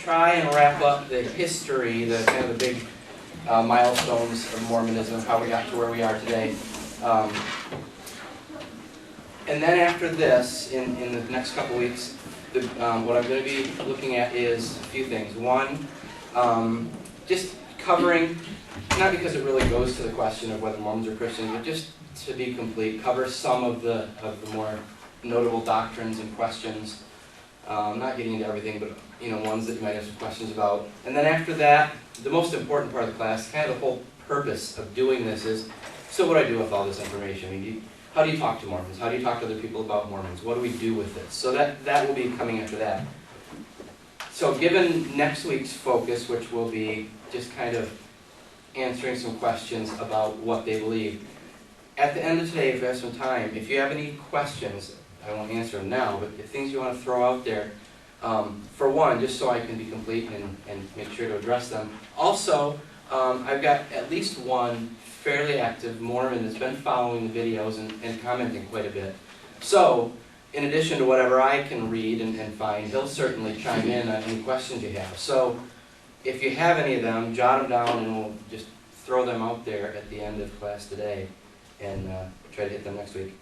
try and wrap up the history, the kind of the big milestones of Mormonism, how we got to where we are today. And then after this, in the next couple weeks, what I'm going to be looking at is a few things. One, just covering, not because it really goes to the question of whether Mormons are Christians, but just to be complete, cover some of the more notable doctrines and questions. Not getting into everything, but ones that you might have some questions about. And then after that, the most important part of the class, kind of the whole purpose of doing this is, so what do I do with all this information? I mean, how do you talk to Mormons? How do you talk to other people about Mormons? What do we do with this? So that will be coming after that. So given next week's focus, which will be just kind of answering some questions about what they believe, at the end of today, if you have some time, if you have any questions, I won't answer them now, but if things you want to throw out there, for one, just so I can be complete and make sure to address them. Also, I've got at least one fairly active Mormon that's been following the videos and commenting quite a bit. So, in addition to whatever I can read and find, he'll certainly chime in on any questions you have. So, if you have any of them, jot them down and we'll just throw them out there at the end of class today and try to hit them next week.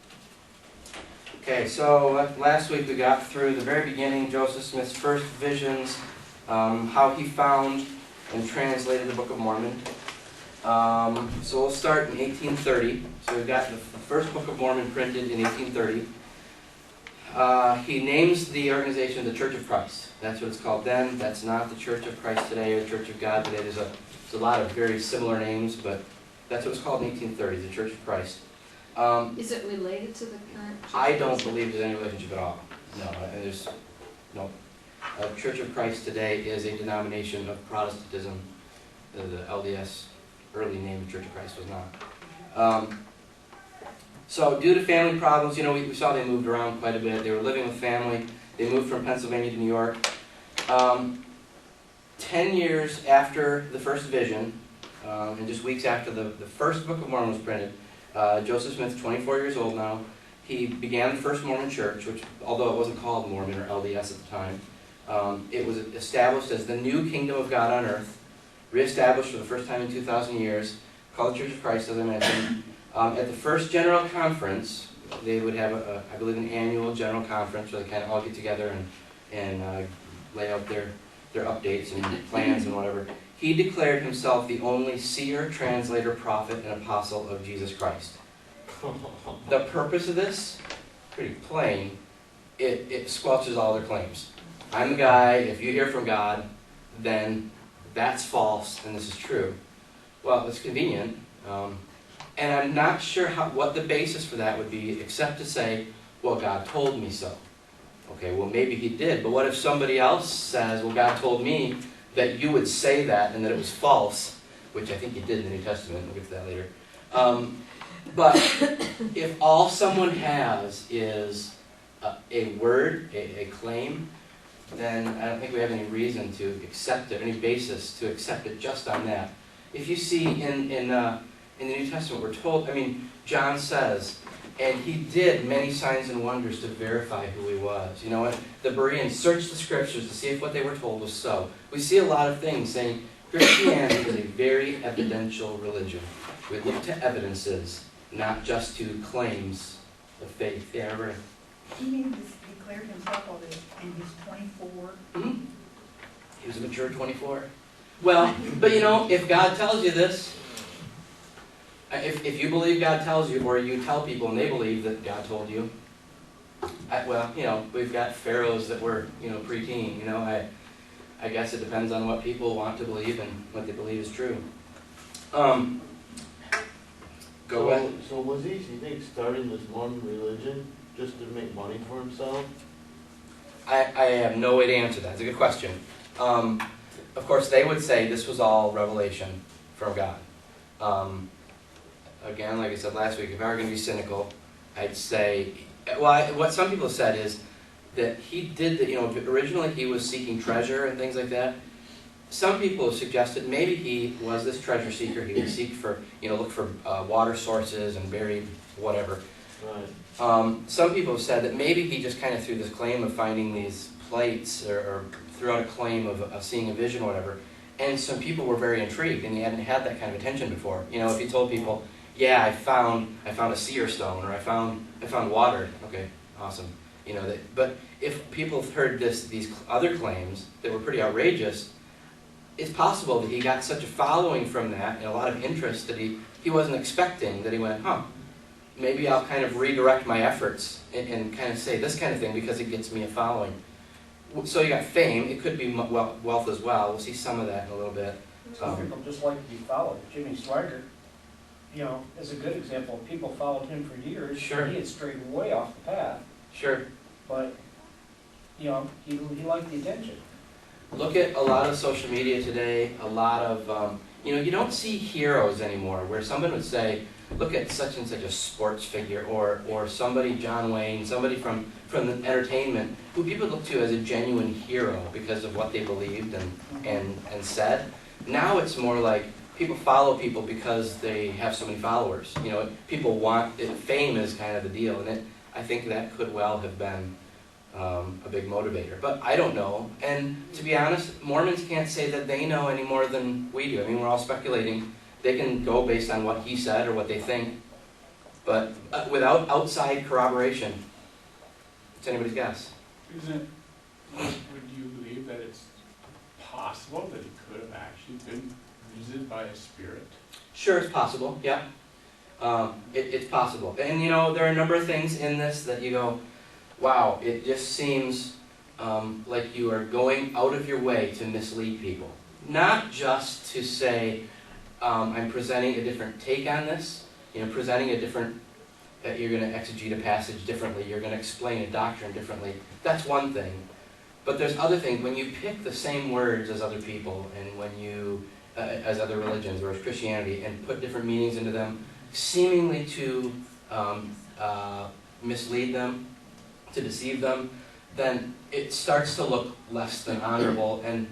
Okay, so last week we got through the very beginning, Joseph Smith's first visions, how he found and translated the Book of Mormon. So we'll start in 1830. So we've got the first Book of Mormon printed in 1830. He names the organization the Church of Christ. That's what it's called then. That's not the Church of Christ today or the Church of God today. There's a lot of very similar names, but that's what it's called in 1830, the Church of Christ. Is it related to the current Church? I don't believe there's any relationship at all. No, there's no. Church of Christ today is a denomination of Protestantism. The LDS early name of Church of Christ was not. So due to family problems, we saw they moved around quite a bit. They were living with family. They moved from Pennsylvania to New York. 10 years after the first vision, and just weeks after the first Book of Mormon was printed, Joseph Smith, 24 years old now, he began the first Mormon church, which, although it wasn't called Mormon or LDS at the time, it was established as the new kingdom of God on earth, reestablished for the first time in 2,000 years, called the Church of Christ, as I mentioned. At the first general conference, they would have, I believe, an annual general conference where they kind of all get together and lay out their updates and plans and whatever. He declared himself the only seer, translator, prophet, and apostle of Jesus Christ. The purpose of this, pretty plain, it squelches all their claims. I'm the guy, if you hear from God, then that's false and this is true. Well, it's convenient, and I'm not sure what the basis for that would be, except to say, well, God told me so. Okay, well, maybe he did, but what if somebody else says, well, God told me that you would say that and that it was false, which I think he did in the New Testament. We'll get to that later. But if all someone has is a word, a claim, then I don't think we have any reason to accept it, any basis to accept it just on that. If you see in the New Testament, we're told, John says, and he did many signs and wonders to verify who he was. You know what? The Bereans searched the scriptures to see if what they were told was so. We see a lot of things saying Christianity is a very evidential religion. We look to evidences, not just to claims of faith. Yeah, right. He declared himself all this, and he's 24. Mm-hmm. He was a mature 24. Well, but if God tells you this, if you believe God tells you, or you tell people and they believe that God told you, we've got pharaohs that were, preteen. I guess it depends on what people want to believe and what they believe is true. Go ahead. So was he, you think, starting this Mormon religion just to make money for himself? I have no way to answer that. It's a good question. Of course, they would say this was all revelation from God. Again, like I said last week, if I were going to be cynical, I'd say, what some people have said is that he did that, originally he was seeking treasure and things like that. Some people have suggested maybe he was this treasure seeker. He would seek for, look for water sources and buried whatever. Right. Some people have said that maybe he just kind of threw this claim of finding these plates or threw out a claim of seeing a vision or whatever, and some people were very intrigued, and they hadn't had that kind of attention before. You know, if you told people, yeah, I found a seer stone, or I found water, okay, awesome. You know, but if people have heard these other claims that were pretty outrageous, it's possible that he got such a following from that and a lot of interest that he wasn't expecting, that he went, huh, maybe I'll kind of redirect my efforts and kind of say this kind of thing because it gets me a following. So you got fame. It could be wealth as well. We'll see some of that in a little bit. Some people just like to be followed. Jimmy Swaggart, you know, is a good example. People followed him for years. Sure. He had strayed way off the path, Sure. but, you know, he liked the attention. Look at a lot of social media today. A lot of, you know, you don't see heroes anymore where someone would say, look at such and such a sports figure, or somebody, John Wayne, somebody from the entertainment, who people look to as a genuine hero because of what they believed and said. Now it's more like people follow people because they have so many followers. You know, people want it, fame is kind of the deal, and I think that could well have been a big motivator. But I don't know, and to be honest, Mormons can't say that they know any more than we do. I mean, we're all speculating. They can go based on what he said or what they think, but without outside corroboration, it's anybody's guess. Would you believe that it's possible that he could have actually been visited by a spirit? Sure, it's possible, yeah. It's possible. And you know, there are a number of things in this that you go, wow, it just seems like you are going out of your way to mislead people. Not just to say, I'm presenting a different take on this, you know, presenting a different, you're going to exegete a passage differently, you're going to explain a doctrine differently. That's one thing. But there's other things. When you pick the same words as other people, and when you, as other religions or as Christianity, and put different meanings into them, seemingly to mislead them, to deceive them, then it starts to look less than honorable. And,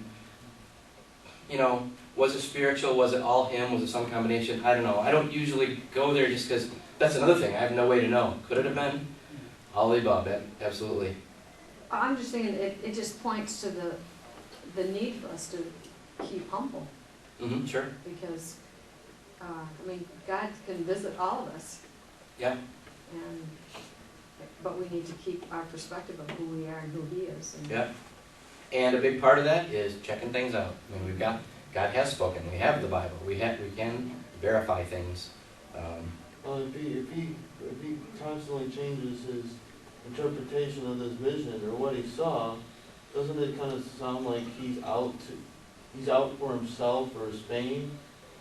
you know, was it spiritual? Was it all him? Was it some combination? I don't know. I don't usually go there just because that's another thing. I have no way to know. Could it have been? All the above, absolutely. I'm just thinking, it just points to the need for us to keep humble, Mm-hmm, sure. because, I mean, God can visit all of us. Yeah. But we need to keep our perspective of who we are and who He is. And Yeah. And a big part of that is checking things out. I mean, God has spoken. We have the Bible. We can verify things. Well, if he constantly changes his interpretation of this vision or what he saw, doesn't it kind of sound like he's out for himself or his fame?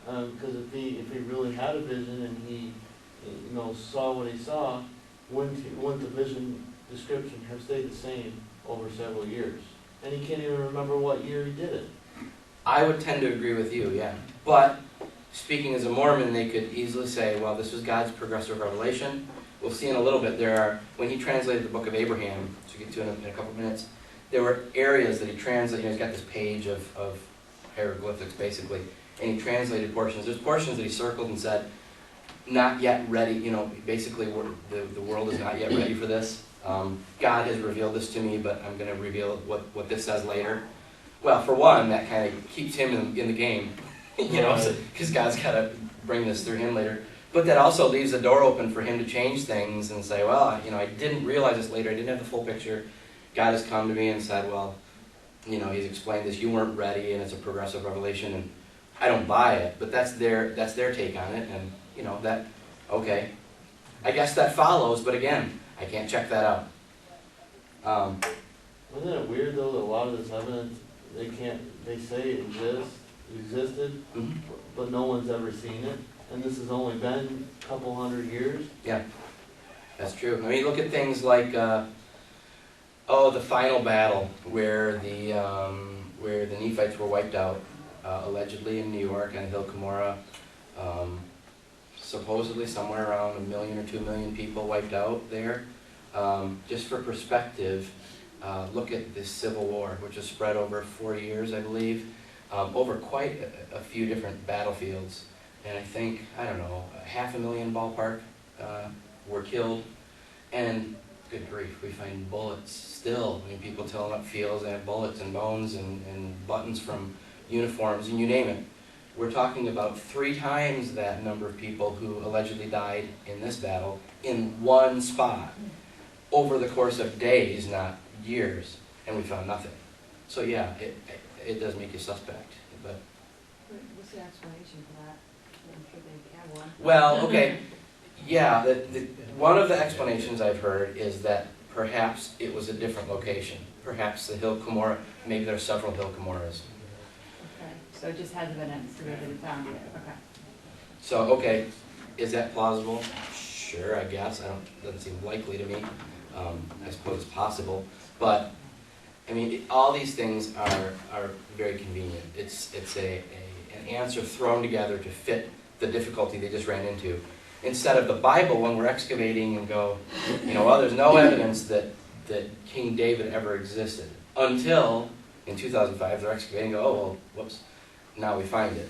Because if he really had a vision and he, you know, saw what he saw, wouldn't the vision description have stayed the same over several years? And he can't even remember what year he did it. I would tend to agree with you, yeah. But speaking as a Mormon, they could easily say, well, this was God's progressive revelation. We'll see in a little bit. When he translated the book of Abraham, which we'll get to in a couple of minutes, there were areas that he translated. You know, he's got this page of hieroglyphics, basically, and he translated portions. There's portions that he circled and said, not yet ready, you know, basically the world is not yet ready for this. God has revealed this to me, but I'm going to reveal what this says later. Well, for one, that kind of keeps him in the game, you know, because God's got to bring this through him later. But that also leaves the door open for him to change things and say, well, you know, I didn't realize this later. I didn't have the full picture. God has come to me and said, well, you know, he's explained this. You weren't ready, and it's a progressive revelation, and I don't buy it. But that's their take on it, and you know that. Okay, I guess that follows. But again, I can't check that out. Isn't it weird though that a lot of this evidence they say it existed, Mm-hmm. but no one's ever seen it, and this has only been a couple hundred years? Yeah, that's true. I mean, look at things like the final battle where the Nephites were wiped out, allegedly in New York on Hill Cumorah. Supposedly somewhere around 1 million or 2 million people wiped out there. Just for perspective, look at this Civil War, which was spread over 4 years, I believe, over quite a few different battlefields. And I think, I don't know, 500,000 ballpark were killed. And good grief, we find bullets still. I mean, people tell them up fields, they have bullets and bones and buttons from uniforms, and you name it. We're talking about 3 times that number of people who allegedly died in this battle in one spot over the course of days, not years, and we found nothing. So yeah, it does make you suspect, but... What's the explanation for that? I'm sure they have one. Well, okay, yeah, one of the explanations I've heard is that perhaps it was a different location. Perhaps the Hill Cumorah, maybe there are several Hill Cumorahs. Okay, so it just has evidence that they didn't found it, okay. So, okay, is that plausible? Sure, I guess. Doesn't seem likely to me. I suppose it's possible. But, I mean, all these things are very convenient. It's an answer thrown together to fit the difficulty they just ran into. Instead of the Bible, when we're excavating and go, well, there's no evidence that King David ever existed. Until, in 2005, they're excavating and go, oh, well, whoops, now we find it.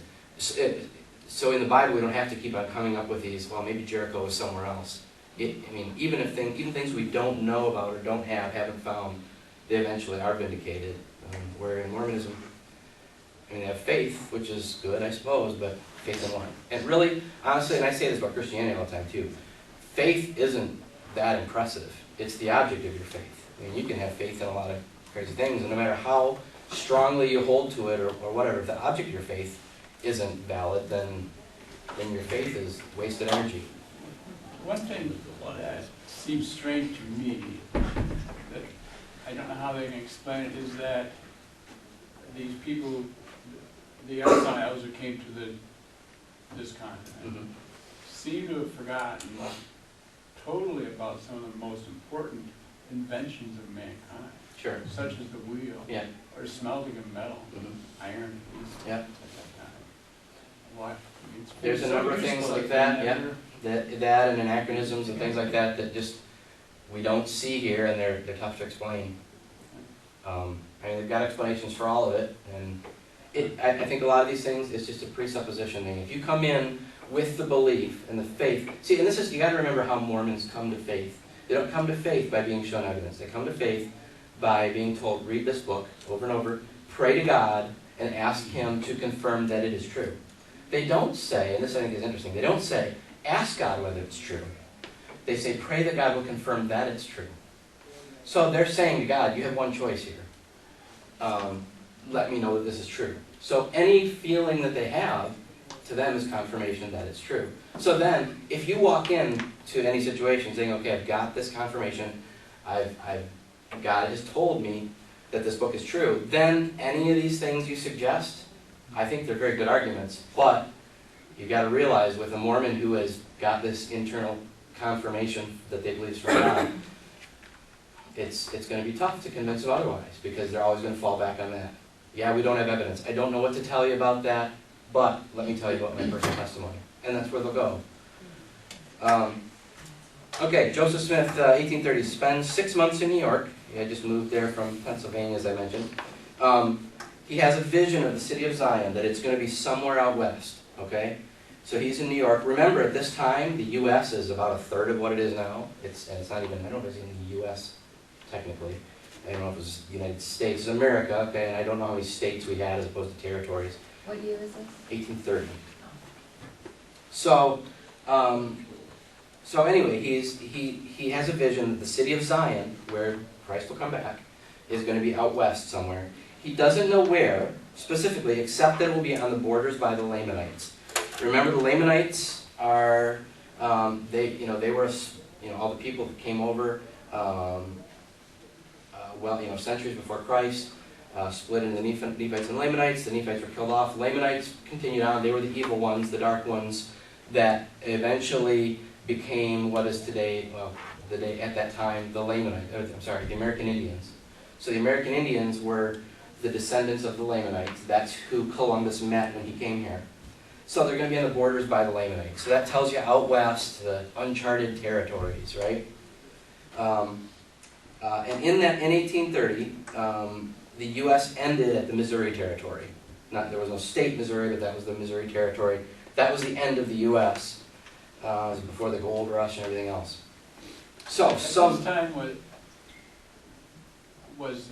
So in the Bible, we don't have to keep on coming up with these, well, maybe Jericho was somewhere else. Even things we don't know about or haven't found, they eventually are vindicated. Where in Mormonism, they have faith, which is good, I suppose, but faith in what? And really, honestly, and I say this about Christianity all the time too, faith isn't that impressive. It's the object of your faith. You can have faith in a lot of crazy things, and no matter how strongly you hold to it or whatever, if the object of your faith isn't valid, then your faith is wasted energy. One thing that seems strange to me, that I don't know how they can explain it, is that these people, the exiles who came to this continent, seem to have forgotten totally about some of the most important inventions of mankind. Sure. Such as the wheel, Yeah. or smelting of metal, iron, at least Yeah. at that time. Why? It's There's a so number of things useful like that that, they yeah. never- That and anachronisms and things like that just we don't see here, and they're tough to explain. They've got explanations for all of it, and I think a lot of these things is just a presupposition thing. If you come in with the belief and the faith, see, and you got to remember how Mormons come to faith. They don't come to faith by being shown evidence. They come to faith by being told, read this book over and over, pray to God, and ask Him to confirm that it is true. They don't say, and this I think is interesting, they don't say, ask God whether it's true. They say, pray that God will confirm that it's true. So they're saying to God, you have one choice here. Let me know that this is true. So any feeling that they have, to them is confirmation that it's true. So then, if you walk in to any situation saying, okay, I've got this confirmation, God has told me that this book is true, then any of these things you suggest, I think they're very good arguments. But you've got to realize with a Mormon who has got this internal confirmation that they believe is from God, it's going to be tough to convince them otherwise, because they're always going to fall back on that. Yeah, we don't have evidence. I don't know what to tell you about that, but let me tell you about my personal testimony. And that's where they'll go. Okay, Joseph Smith, 1830, spends 6 months in New York. He had just moved there from Pennsylvania, as I mentioned. He has a vision of the city of Zion, that it's going to be somewhere out west. Okay? So he's in New York. Remember, at this time, the U.S. is about a third of what it is now. It's not even, I don't know if it's in the U.S. technically. I don't know if it was the United States. It's America, okay, and I don't know how many states we had as opposed to territories. What year is this? 1830. So anyway, he has a vision that the city of Zion, where Christ will come back, is going to be out west somewhere. He doesn't know where specifically, except that it will be on the borders by the Lamanites. Remember, the Lamanites are they were all the people that came over centuries before Christ. Split into the Nephites and Lamanites. The Nephites were killed off. The Lamanites continued on. They were the evil ones, the dark ones, that eventually became what is today, at that time, the American Indians. So the American Indians were the descendants of the Lamanites. That's who Columbus met when he came here. So they're going to be on the borders by the Lamanites. So that tells you out west, the uncharted territories, right? And in 1830, the U.S. ended at the Missouri Territory. There was no state Missouri, but that was the Missouri Territory. That was the end of the U.S. It was before the gold rush and everything else. So, At some, this time, was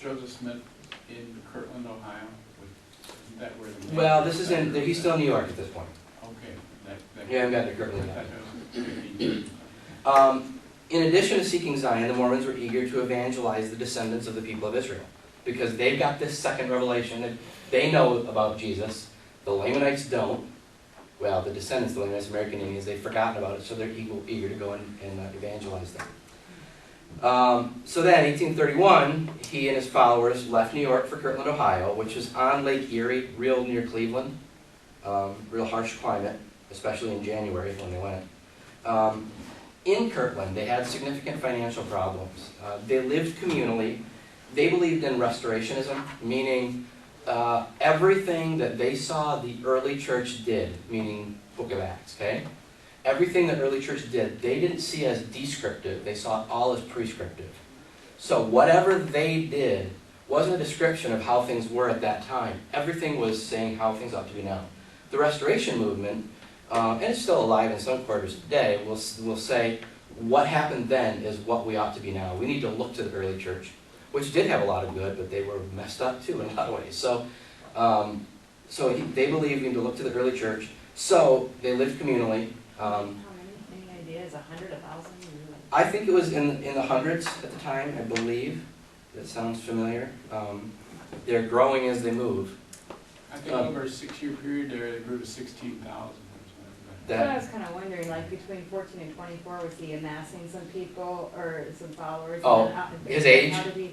Joseph Smith in Kirtland, Ohio? Isn't that where the... well, this is in, he's still in New York at this point. Okay. You haven't gotten to Kirtland I yet. thought that was 15. In addition to seeking Zion, the Mormons were eager to evangelize the descendants of the people of Israel, because they've got this second revelation that they know about Jesus. The Lamanites don't. Well, the descendants of the Lamanites, American Indians, they've forgotten about it, so they're eager to go and evangelize them. So then, 1831, he and his followers left New York for Kirtland, Ohio, which is on Lake Erie, real near Cleveland. Real harsh climate, especially in January when they went. In Kirtland, they had significant financial problems. They lived communally. They believed in restorationism, meaning everything that they saw the early church did, meaning Book of Acts, okay? Everything the early church did, they didn't see as descriptive. They saw it all as prescriptive. So whatever they did wasn't a description of how things were at that time. Everything was saying how things ought to be now. The Restoration movement, and it's still alive in some quarters today, will say what happened then is what we ought to be now. We need to look to the early church, which did have a lot of good, but they were messed up too in a lot of ways. So, they believed we need to look to the early church. So they lived communally. How many? Any ideas? 100, 1,000? I think it was in the hundreds at the time, I believe. That sounds familiar. They're growing as they move. I think over a 6-year period there, they grew to 16,000. That's what I was kind of wondering, like between 14 and 24, was he amassing some people or some followers? Oh, And then his age? How did he,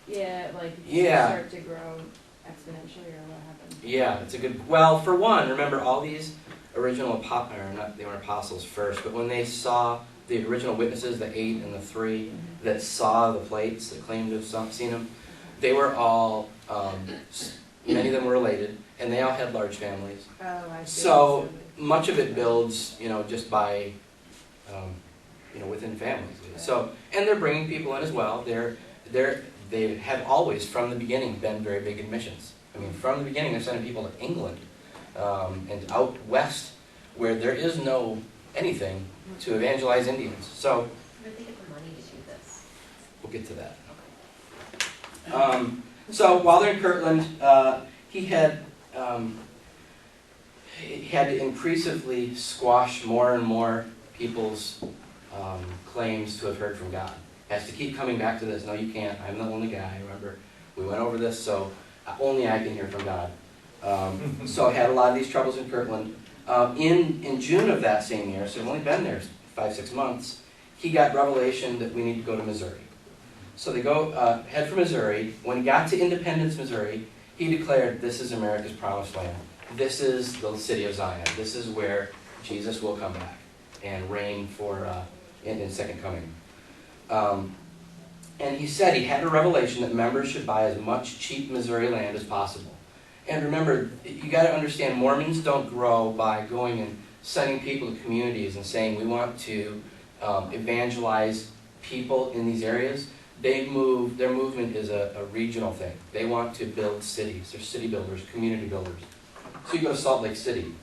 did he Yeah. start to grow exponentially or what happened? Yeah, it's a good. Well, for one, remember all these original they weren't apostles first, but when they saw the original witnesses, the 8 and the 3 that saw the plates, that claimed to have seen them, they were all, many of them were related, and they all had large families. Oh, I see. So much of it builds, just by, within families. So, and they're bringing people in as well. They have always, from the beginning, been very big in missions. I mean, from the beginning, they're sending people to England and out west, where there is no anything to evangelize Indians. So, Where did they get the money to do this? we'll get to that. So while they're in Kirtland, he had to increasingly squash more and more people's claims to have heard from God. Has to keep coming back to this. No, you can't. I'm the only guy. Remember, we went over this, so only I can hear from God. So I had a lot of these troubles in Kirtland. In June of that same year, so he'd only been there 5-6 months, he got revelation that we need to go to Missouri. So they go head for Missouri. When he got to Independence, Missouri, he declared, "This is America's promised land. This is the city of Zion. This is where Jesus will come back and reign for in second coming." And he said he had a revelation that members should buy as much cheap Missouri land as possible. And remember, you got to understand, Mormons don't grow by going and sending people to communities and saying, we want to evangelize people in these areas. Their movement is a regional thing. They want to build cities. They're city builders, community builders. So you go to Salt Lake City.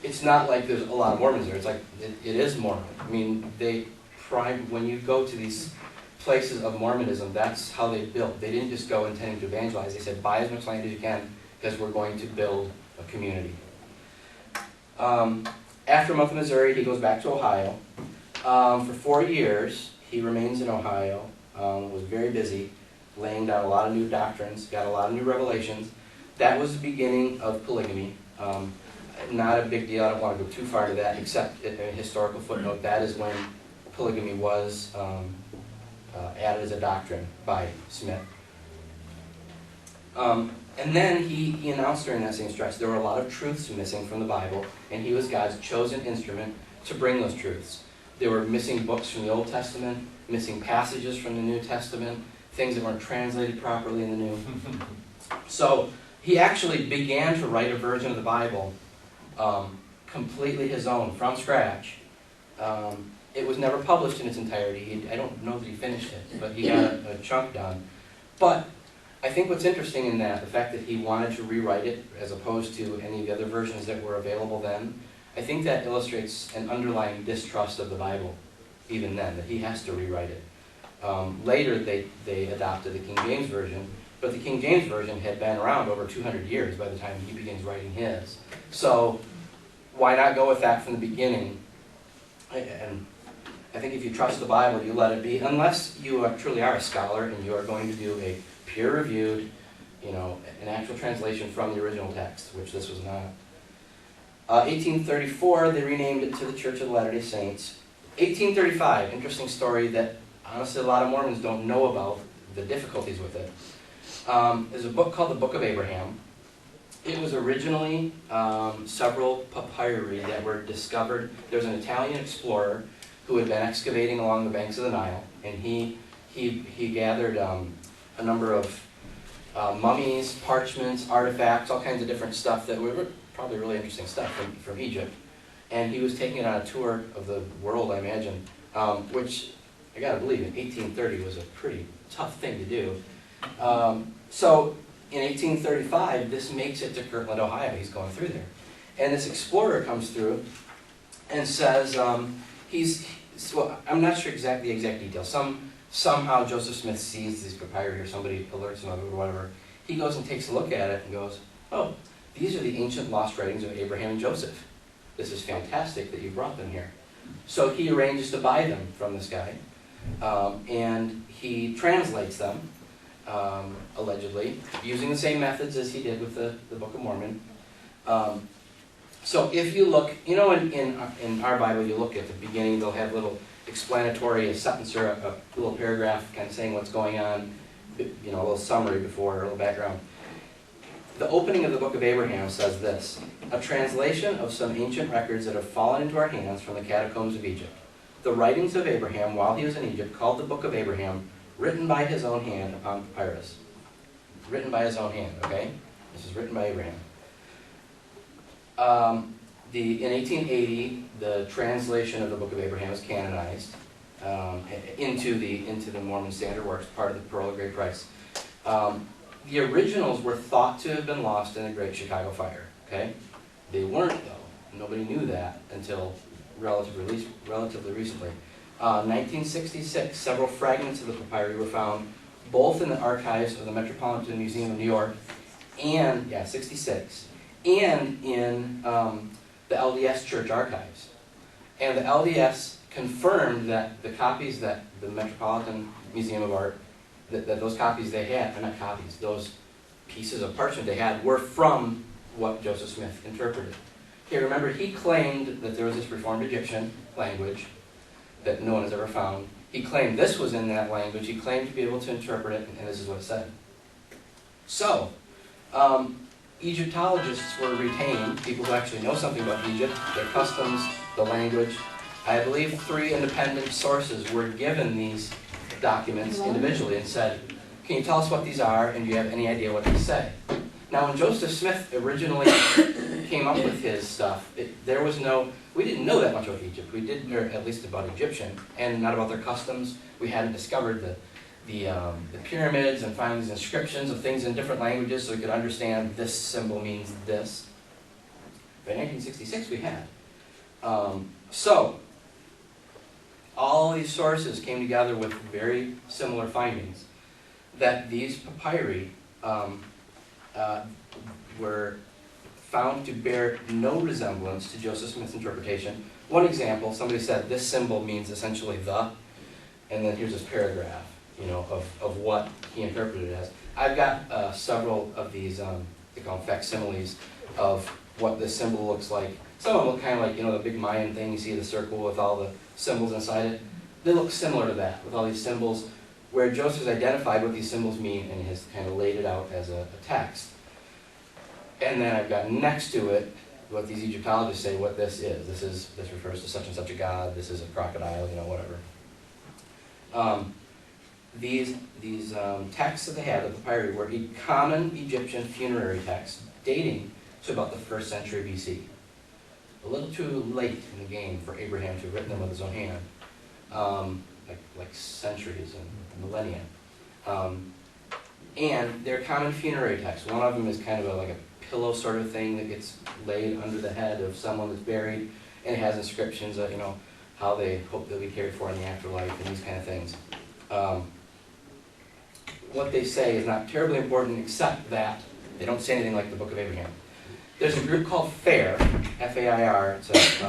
It's not like there's a lot of Mormons there. It's like, it is Mormon. I mean, when you go to these places of Mormonism, that's how they built. They didn't just go intending to evangelize. They said, buy as much land as you can because we're going to build a community. After a month in Missouri, he goes back to Ohio. For 4 years, he remains in Ohio, was very busy, laying down a lot of new doctrines, got a lot of new revelations. That was the beginning of polygamy. Not a big deal. I don't want to go too far to that, except a historical footnote. That is when polygamy was added as a doctrine by Smith. And then he announced during that same stretch there were a lot of truths missing from the Bible, and he was God's chosen instrument to bring those truths. There were missing books from the Old Testament, missing passages from the New Testament, things that weren't translated properly in the New. So he actually began to write a version of the Bible completely his own, from scratch. It was never published in its entirety. I don't know that he finished it, but he got a chunk done. But I think what's interesting in that, the fact that he wanted to rewrite it as opposed to any of the other versions that were available then, I think that illustrates an underlying distrust of the Bible even then, that he has to rewrite it. Later, they adopted the King James Version, but the King James Version had been around over 200 years by the time he begins writing his. So why not go with that from the beginning? And I think if you trust the Bible, you let it be, unless you truly are a scholar and you are going to do a peer-reviewed, an actual translation from the original text, which this was not. 1834, they renamed it to the Church of the Latter-day Saints. 1835, interesting story that honestly a lot of Mormons don't know about, the difficulties with it. There's a book called the Book of Abraham. It was originally several papyri that were discovered. There was an Italian explorer who had been excavating along the banks of the Nile, and he gathered a number of mummies, parchments, artifacts, all kinds of different stuff that were probably really interesting stuff from Egypt. And he was taking it on a tour of the world, I imagine, which I gotta believe in 1830 was a pretty tough thing to do. So in 1835, this makes it to Kirtland, Ohio. He's going through there. And this explorer comes through and says, well, I'm not sure the exact details. Somehow Joseph Smith sees these papyri or somebody alerts him of it or whatever. He goes and takes a look at it and goes, oh, these are the ancient lost writings of Abraham and Joseph. This is fantastic that you brought them here. So he arranges to buy them from this guy, and he translates them, allegedly, using the same methods as he did with the Book of Mormon. So if you look, in our Bible, you look at the beginning, they'll have little explanatory, a sentence or a little paragraph kind of saying what's going on, a little summary before, or a little background. The opening of the Book of Abraham says this: a translation of some ancient records that have fallen into our hands from the catacombs of Egypt. The writings of Abraham while he was in Egypt, called the Book of Abraham, written by his own hand upon papyrus. Written by his own hand, okay? This is written by Abraham. In 1880, the translation of the Book of Abraham was canonized into the Mormon Standard Works, part of the Pearl of Great Price. The originals were thought to have been lost in the Great Chicago Fire. Okay, they weren't though. Nobody knew that until relatively recently. 1966, several fragments of the papyri were found, both in the archives of the Metropolitan Museum of New York, and 66, and in the LDS Church archives. And the LDS confirmed that the copies that the Metropolitan Museum of Art, that those copies they had, or not copies, those pieces of parchment they had were from what Joseph Smith interpreted. Okay, remember, he claimed that there was this Reformed Egyptian language that no one has ever found. He claimed this was in that language. He claimed to be able to interpret it, and this is what it said. So, Egyptologists were retained, people who actually know something about Egypt, their customs, the language. I believe 3 independent sources were given these documents individually and said, can you tell us what these are, and do you have any idea what they say? Now, when Joseph Smith originally came up with his stuff, we didn't know that much about Egypt. We did, or at least about Egyptian, and not about their customs. We hadn't discovered the pyramids and finding these inscriptions of things in different languages so we could understand this symbol means this. But in 1966 we had. So, all these sources came together with very similar findings, that these papyri were found to bear no resemblance to Joseph Smith's interpretation. One example, somebody said this symbol means essentially the, and then here's this paragraph, of what he interpreted it as. I've got several of these, they call them facsimiles, of what this symbol looks like. Some of them look kind of like, the big Mayan thing, you see the circle with all the symbols inside it. They look similar to that, with all these symbols, where Joseph's identified what these symbols mean and has kind of laid it out as a text. And then I've got next to it what these Egyptologists say what this is. This refers to such and such a god, this is a crocodile, whatever. These texts that they had, the papyri, were common Egyptian funerary texts dating to about the 1st century BC. A little too late in the game for Abraham to have written them with his own hand, like centuries and millennia. And they're common funerary texts. One of them is kind of like a pillow sort of thing that gets laid under the head of someone that's buried, and it has inscriptions of, how they hope they'll be cared for in the afterlife, and these kind of things. What they say is not terribly important, except that they don't say anything like the Book of Abraham. There's a group called FAIR, F-A-I-R. It's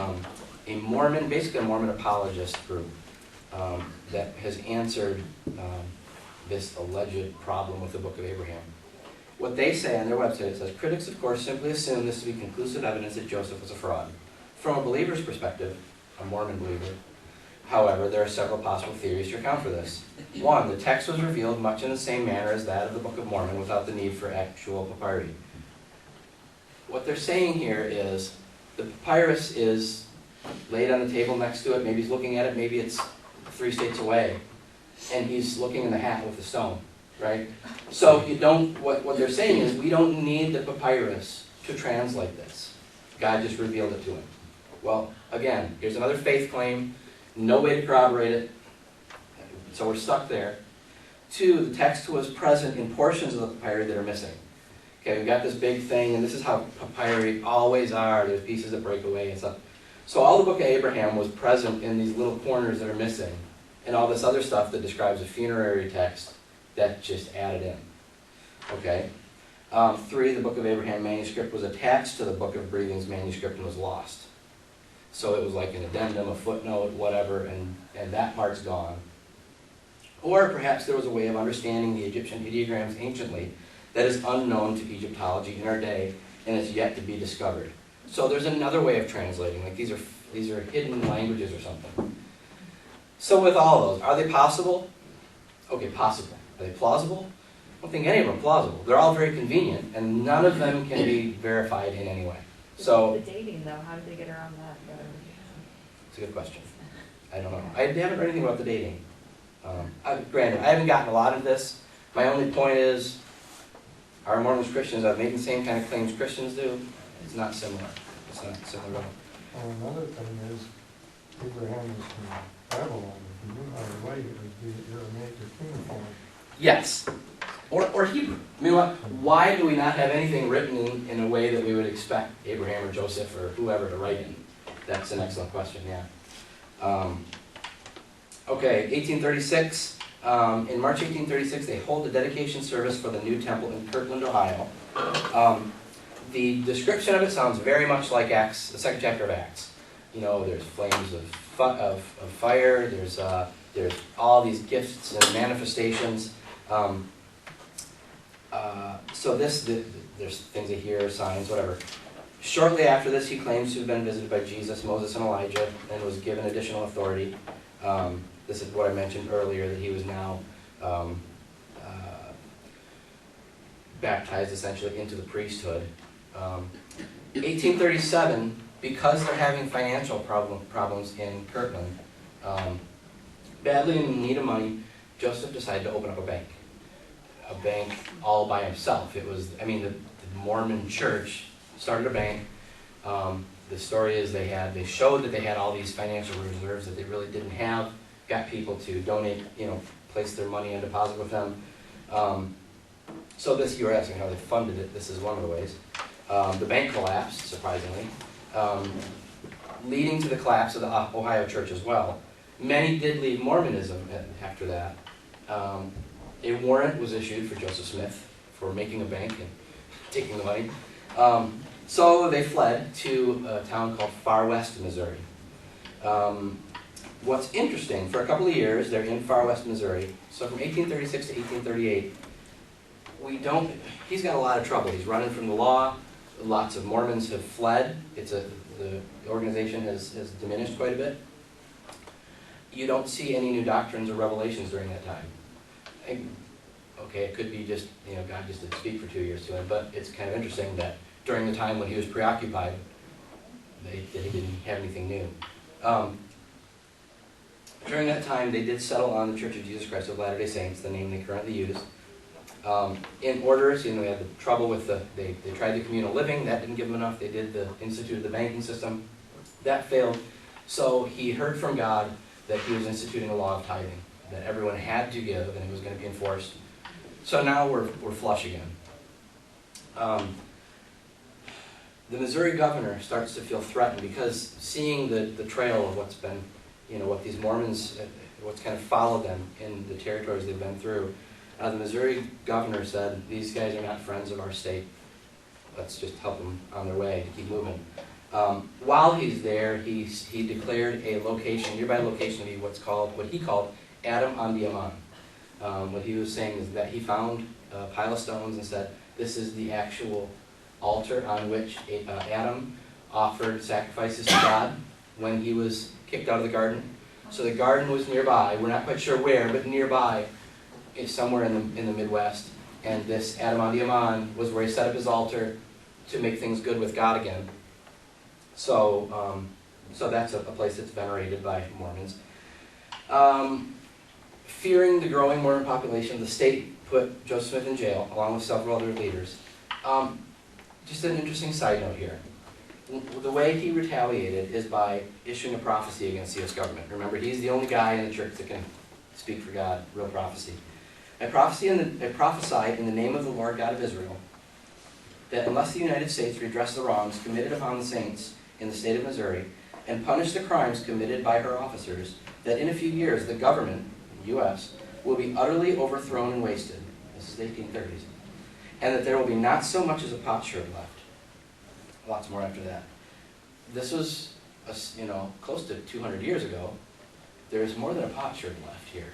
a Mormon, basically a Mormon apologist group that has answered this alleged problem with the Book of Abraham. What they say on their website, it says, critics, of course, simply assume this to be conclusive evidence that Joseph was a fraud. From a believer's perspective, a Mormon believer, however, there are several possible theories to account for this. One, the text was revealed much in the same manner as that of the Book of Mormon without the need for actual papyri. What they're saying here is the papyrus is laid on the table next to it, maybe he's looking at it, maybe it's 3 states away, and he's looking in the hat with the stone, right? So you don't, what they're saying is we don't need the papyrus to translate this. God just revealed it to him. Well, again, here's another faith claim, no way to corroborate it, so we're stuck there. 2, the text was present in portions of the papyri that are missing. Okay, we've got this big thing, and this is how papyri always are. There's pieces that break away and stuff. So all the Book of Abraham was present in these little corners that are missing, and all this other stuff that describes a funerary text that just added in. Okay. 3, the Book of Abraham manuscript was attached to the Book of Breathing's manuscript and was lost. So it was like an addendum, a footnote, whatever, and that part's gone. Or perhaps there was a way of understanding the Egyptian ideograms anciently that is unknown to Egyptology in our day and is yet to be discovered. So there's another way of translating, like these are hidden languages or something. So with all those, are they possible? Okay, possible. Are they plausible? I don't think any of them are plausible. They're all very convenient, and none of them can be verified in any way. So the dating though, how did they get around that? it's a good question. I don't know. I haven't read anything about the dating. Granted, I haven't gotten a lot of this. My only point is, are Mormons Christians are making the same kind of claims Christians do? It's not similar. It's not similar at all. Well, another thing is, Abraham was from Babylon. If you knew how to write, it would be your major king for him. Yes. Or Hebrew. I mean, why do we not have anything written in a way that we would expect Abraham or Joseph or whoever to write in? That's an excellent question, yeah. Okay, 1836. In March 1836, they hold a dedication service for the new temple in Kirtland, Ohio. The description of it sounds very much like Acts, the 2nd chapter of Acts. You know, there's flames of fire, there's all these gifts and manifestations. So there's things they hear, signs, whatever. Shortly after this, he claims to have been visited by Jesus, Moses, and Elijah, and was given additional authority. This is what I mentioned earlier, that he was now baptized essentially into the priesthood. 1837, because they're having financial problems in Kirtland, badly in need of money, Joseph decided to open up a bank all by himself. It was, I mean, the Mormon church started a bank. The story is they showed that they had all these financial reserves that they really didn't have, got people to donate, place their money and deposit with them. So this, you were asking how they funded it. This is one of the ways. The bank collapsed, surprisingly, leading to the collapse of the Ohio church as well. Many did leave Mormonism after that. A warrant was issued for Joseph Smith for making a bank and taking the money. So they fled to a town called Far West, Missouri. What's interesting, for a couple of years, they're in Far West, Missouri. So from 1836 to 1838, he's got a lot of trouble. He's running from the law. Lots of Mormons have fled. The organization has diminished quite a bit. You don't see any new doctrines or revelations during that time. Okay, it could be just, God just didn't speak for 2 years to him, but it's kind of interesting that during the time when he was preoccupied, he didn't have anything new. During that time, they did settle on the Church of Jesus Christ of Latter-day Saints, the name they currently use. In orders, they had the trouble with they tried the communal living, that didn't give them enough. They instituted the banking system, that failed. So he heard from God that he was instituting a law of tithing, that everyone had to give and it was going to be enforced. So now we're flush again. The Missouri governor starts to feel threatened because seeing the trail of what's been what these Mormons, what's kind of followed them in the territories they've been through. The Missouri governor said, these guys are not friends of our state. Let's just help them on their way to keep moving. While he's there, he declared a location, nearby location, to be what he called Adam on the Aman. What he was saying is that he found a pile of stones and said, this is the actual altar on which Adam offered sacrifices to God when he was kicked out of the garden. So the garden was nearby. We're not quite sure where, but nearby is somewhere in the Midwest. And this Adam on the Aman was where he set up his altar to make things good with God again. So, so that's a place that's venerated by Mormons. Fearing the growing Mormon population, the state put Joseph Smith in jail, along with several other leaders. Just an interesting side note here. The way he retaliated is by issuing a prophecy against the U.S. government. Remember, he's the only guy in the church that can speak for God, real prophecy. I prophesy in the name of the Lord God of Israel that unless the United States redress the wrongs committed upon the saints in the state of Missouri and punish the crimes committed by her officers, that in a few years the government, the U.S., will be utterly overthrown and wasted. This is the 1830s. And that there will be not so much as a potsherd left. Lots more after that. This was, close to 200 years ago. There's more than a potsherd left here.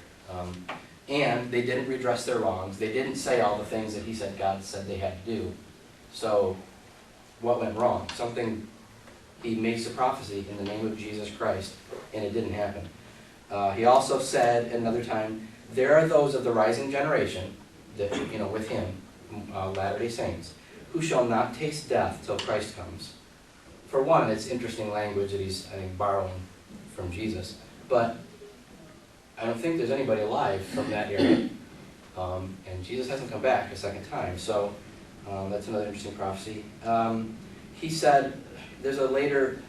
And they didn't redress their wrongs. They didn't say all the things that he said God said they had to do. So, what went wrong? He makes a prophecy in the name of Jesus Christ, and it didn't happen. He also said another time, there are those of the rising generation, that with him, Latter-day Saints, who shall not taste death till Christ comes. For one, it's interesting language that he's, I think, borrowing from Jesus, but I don't think there's anybody alive from that era, and Jesus hasn't come back a second time, so that's another interesting prophecy. He said, there's a later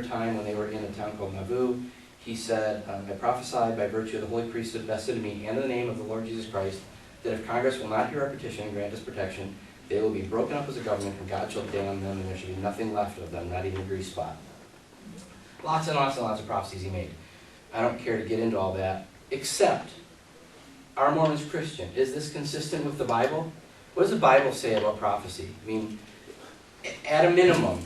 time when they were in a town called Nauvoo. He said, I prophesy by virtue of the holy priesthood vested in me and in the name of the Lord Jesus Christ, that if Congress will not hear our petition and grant us protection, they will be broken up as a government, and God shall damn them, and there shall be nothing left of them, not even a grease spot. Lots and lots and lots of prophecies he made. I don't care to get into all that, except, are Mormons Christian? Is this consistent with the Bible? What does the Bible say about prophecy? I mean, at a minimum,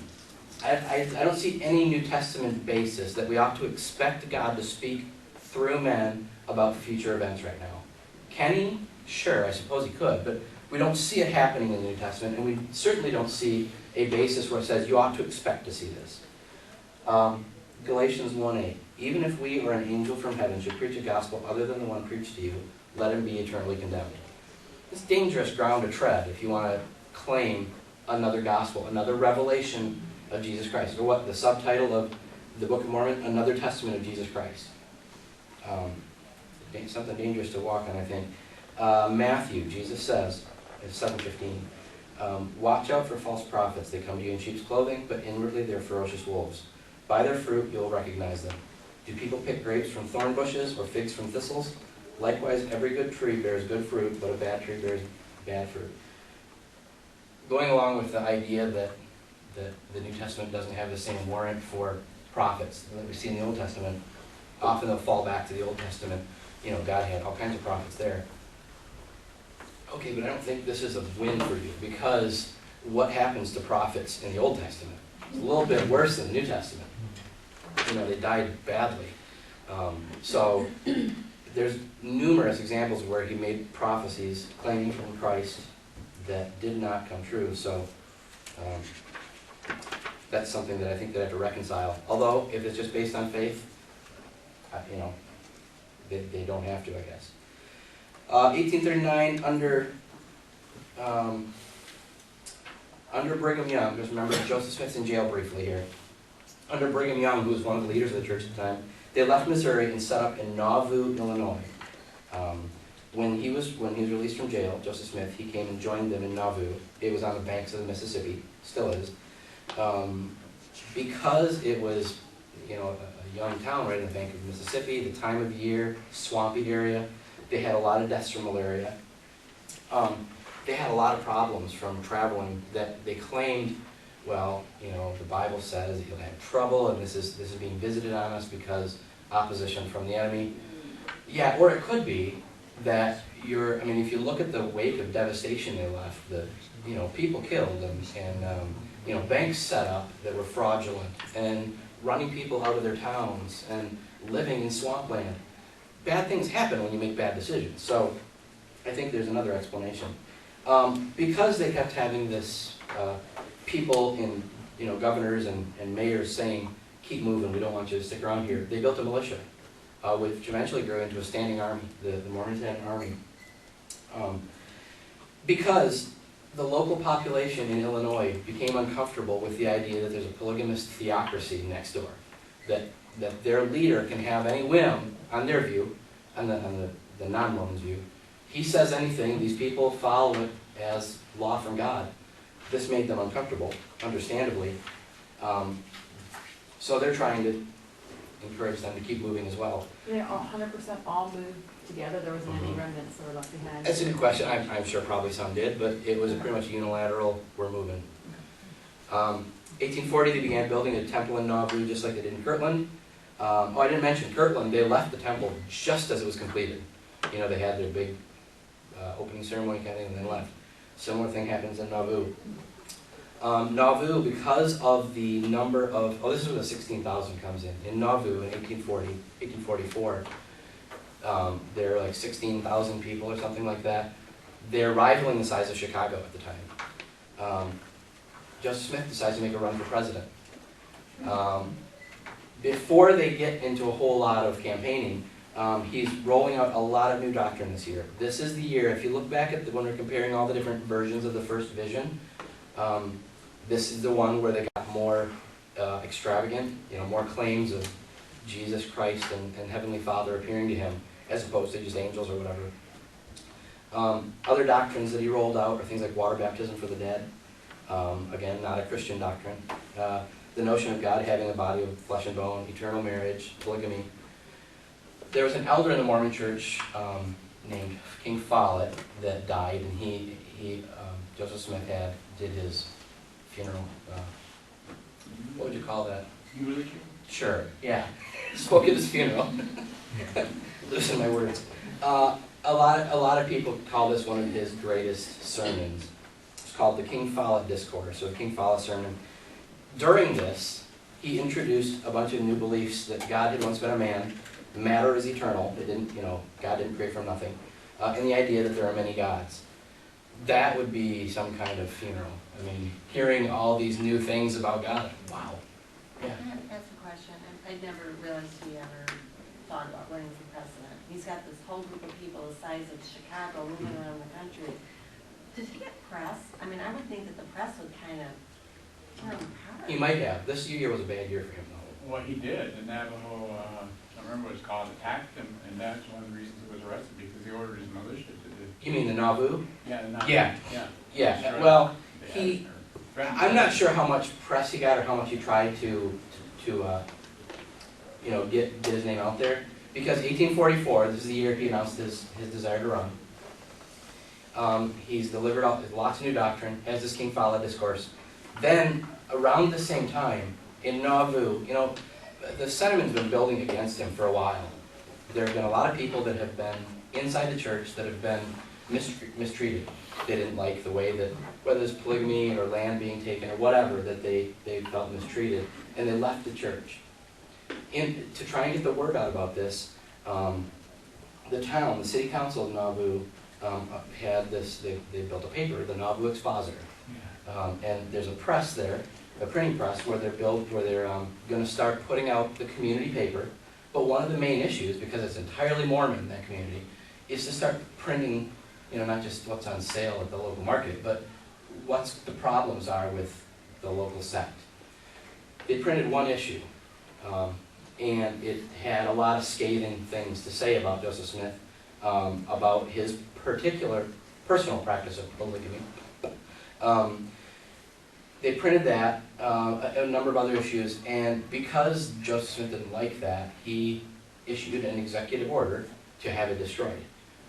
I don't see any New Testament basis that we ought to expect God to speak through men about future events right now. Can he? Sure, I suppose he could, but we don't see it happening in the New Testament, and we certainly don't see a basis where it says you ought to expect to see this. Galatians 1:8, even if we or an angel from heaven should preach a gospel other than the one preached to you, let him be eternally condemned. It's dangerous ground to tread if you want to claim another gospel, another revelation of Jesus Christ. Or what, the subtitle of the Book of Mormon, Another Testament of Jesus Christ. Something dangerous to walk on, I think. Matthew, Jesus says, in 7:15, watch out for false prophets. They come to you in sheep's clothing, but inwardly they're ferocious wolves. By their fruit you'll recognize them. Do people pick grapes from thorn bushes or figs from thistles? Likewise, every good tree bears good fruit, but a bad tree bears bad fruit. Going along with the idea that the New Testament doesn't have the same warrant for prophets that we see in the Old Testament, often they'll fall back to the Old Testament. God had all kinds of prophets there. Okay, but I don't think this is a win for you, because what happens to prophets in the Old Testament? It's a little bit worse than the New Testament. They died badly. So there's numerous examples where he made prophecies claiming from Christ that did not come true. So that's something that I think they have to reconcile. Although, if it's just based on faith, they don't have to, I guess. 1839, under Brigham Young, just remember Joseph Smith's in jail briefly here. Under Brigham Young, who was one of the leaders of the church at the time, they left Missouri and set up in Nauvoo, Illinois. When he was released from jail, Joseph Smith, he came and joined them in Nauvoo. It was on the banks of the Mississippi, still is. Because it was, a young town right in the bank of the Mississippi, the time of year, swampy area, they had a lot of deaths from malaria. They had a lot of problems from traveling that they claimed, well, the Bible says that you'll have trouble, and this is being visited on us because opposition from the enemy. Yeah, or it could be that I mean, if you look at the wake of devastation they left, people killed and banks set up that were fraudulent and running people out of their towns and living in swampland. Bad things happen when you make bad decisions. So I think there's another explanation. Because they kept having this people in, governors and mayors saying, keep moving, we don't want you to stick around here, they built a militia, which eventually grew into a standing army. The Mormons had an army. Because the local population in Illinois became uncomfortable with the idea that there's a polygamist theocracy next door, that their leader can have any whim, on their view, on the non-Mormons' view. He says anything, these people follow it as law from God. This made them uncomfortable, understandably. So they're trying to encourage them to keep moving as well. They 100% all moved together? There wasn't any remnants that were left behind? That's a good question. I'm sure probably some did, but it was pretty much unilateral, we're moving. 1840, they began building a temple in Nauvoo, just like they did in Kirtland. I didn't mention Kirtland. They left the temple just as it was completed. They had their big opening ceremony kind of thing and then left. Similar thing happens in Nauvoo. Nauvoo, because of the number of, this is where the 16,000 comes in. In Nauvoo in 1844, there are like 16,000 people or something like that. They're rivaling the size of Chicago at the time. Joseph Smith decides to make a run for president. Before they get into a whole lot of campaigning, he's rolling out a lot of new doctrine this year. This is the year, if you look back at when we're comparing all the different versions of the first vision, this is the one where they got more extravagant, more claims of Jesus Christ and Heavenly Father appearing to him, as opposed to just angels or whatever. Other doctrines that he rolled out are things like water baptism for the dead. Again, not a Christian doctrine. The notion of God having a body of flesh and bone, eternal marriage, polygamy. There was an elder in the Mormon church named King Follett that died, and Joseph Smith did his funeral. What would you call that? Eulogy? Sure, yeah. Spoke at his funeral. Listen to my words. A lot of people call this one of his greatest sermons. It's called the King Follett Discourse, or the King Follett Sermon. During this, he introduced a bunch of new beliefs that God had once been a man, matter is eternal, God didn't create from nothing, and the idea that there are many gods. That would be some kind of funeral. I mean, hearing all these new things about God, wow. Yeah. That's a question. I never realized he ever thought about running for president. He's got this whole group of people the size of Chicago moving around the country. Did he get press? I mean, I would think that the press would kind of turn him apart. He might have. This year was a bad year for him, though. Well, he did. The Navajo, I remember what it was called, attacked him, and that's one of the reasons he was arrested, because he ordered his militia to do. You mean the Nauvoo? Yeah, the Navajo. Yeah. Yeah. Well, I'm not sure how much press he got or how much he tried to get his name out there. Because 1844, this is the year he announced his desire to run. He's delivered lots of new doctrine, has this King Follett discourse. Then, around the same time, in Nauvoo, the sentiment's been building against him for a while. There have been a lot of people that have been inside the church that have been mistreated. They didn't like the way that, whether it's polygamy or land being taken or whatever, that they felt mistreated, and they left the church. To try and get the word out about this, the city council of Nauvoo had this, they built a paper, the Nauvoo Expositor. And there's a press there, a printing press, where they're going to start putting out the community paper. But one of the main issues, because it's entirely Mormon in that community, is to start printing, not just what's on sale at the local market, but what the problems are with the local sect. They printed one issue, and it had a lot of scathing things to say about Joseph Smith, about his particular personal practice of polygamy. They printed that, a number of other issues, and because Joseph Smith didn't like that, he issued an executive order to have it destroyed.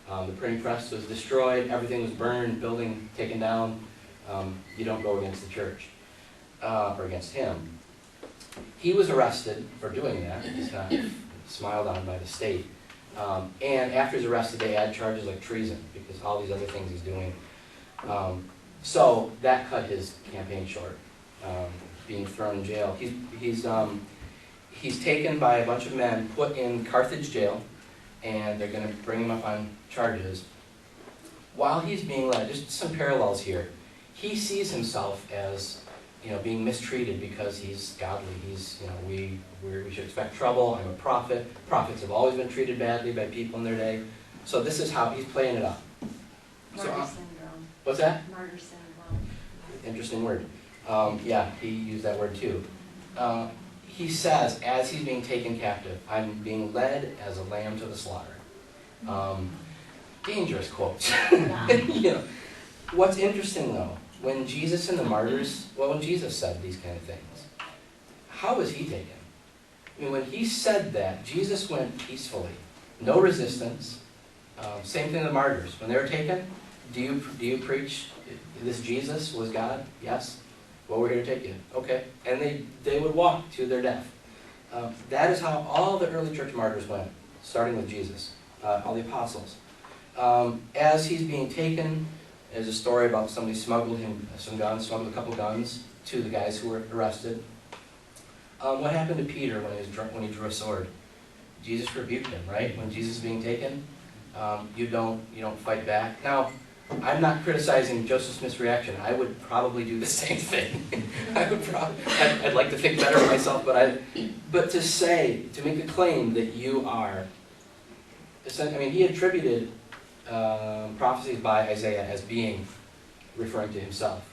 The printing press was destroyed, everything was burned, building taken down. You don't go against the church, or against him. He was arrested for doing that. It's smiled on by the state. And after he's arrested, they add charges like treason because all these other things he's doing. So that cut his campaign short, being thrown in jail. He's taken by a bunch of men, put in Carthage jail, and they're going to bring him up on charges. While he's being led, just some parallels here, he sees himself as, being mistreated because he's godly. He's, we should expect trouble. I'm a prophet. Prophets have always been treated badly by people in their day. So this is how he's playing it up. Martyr syndrome. What's that? Martyr syndrome. Interesting word. Yeah, he used that word too. He says, as he's being taken captive, I'm being led as a lamb to the slaughter. Dangerous quotes. What's interesting though, when Jesus and the martyrs, when Jesus said these kind of things, how was he taken? I mean, when he said that, Jesus went peacefully, no resistance. Same thing with the martyrs. When they were taken, do you preach this Jesus was God? Yes. Well, we're here to take you. Okay. And they would walk to their death. That is how all the early church martyrs went, starting with Jesus, all the apostles. As he's being taken, there's a story about somebody smuggled a couple guns to the guys who were arrested. What happened to Peter when he drew a sword? Jesus rebuked him, right? When Jesus is being taken, you don't fight back. Now, I'm not criticizing Joseph Smith's reaction. I would probably do the same thing. I'd like to think better of myself, but to make a claim that you are, he attributed prophecies by Isaiah as being referring to himself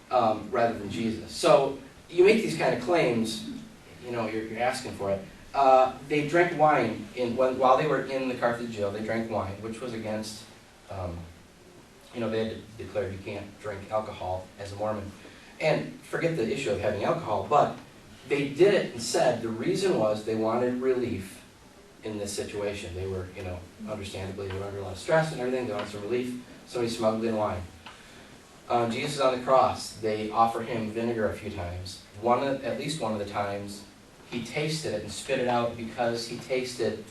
rather than Jesus. So you make these kind of claims, you're asking for it. They drank wine while they were in the Carthage jail. They drank wine, which was against. They had declared you can't drink alcohol as a Mormon. And forget the issue of having alcohol, but they did it and said the reason was they wanted relief in this situation. They were, understandably, they were under a lot of stress and everything. They wanted some relief. Somebody smuggled in wine. Jesus is on the cross. They offer him vinegar a few times. At least one of the times, he tasted it and spit it out because he tasted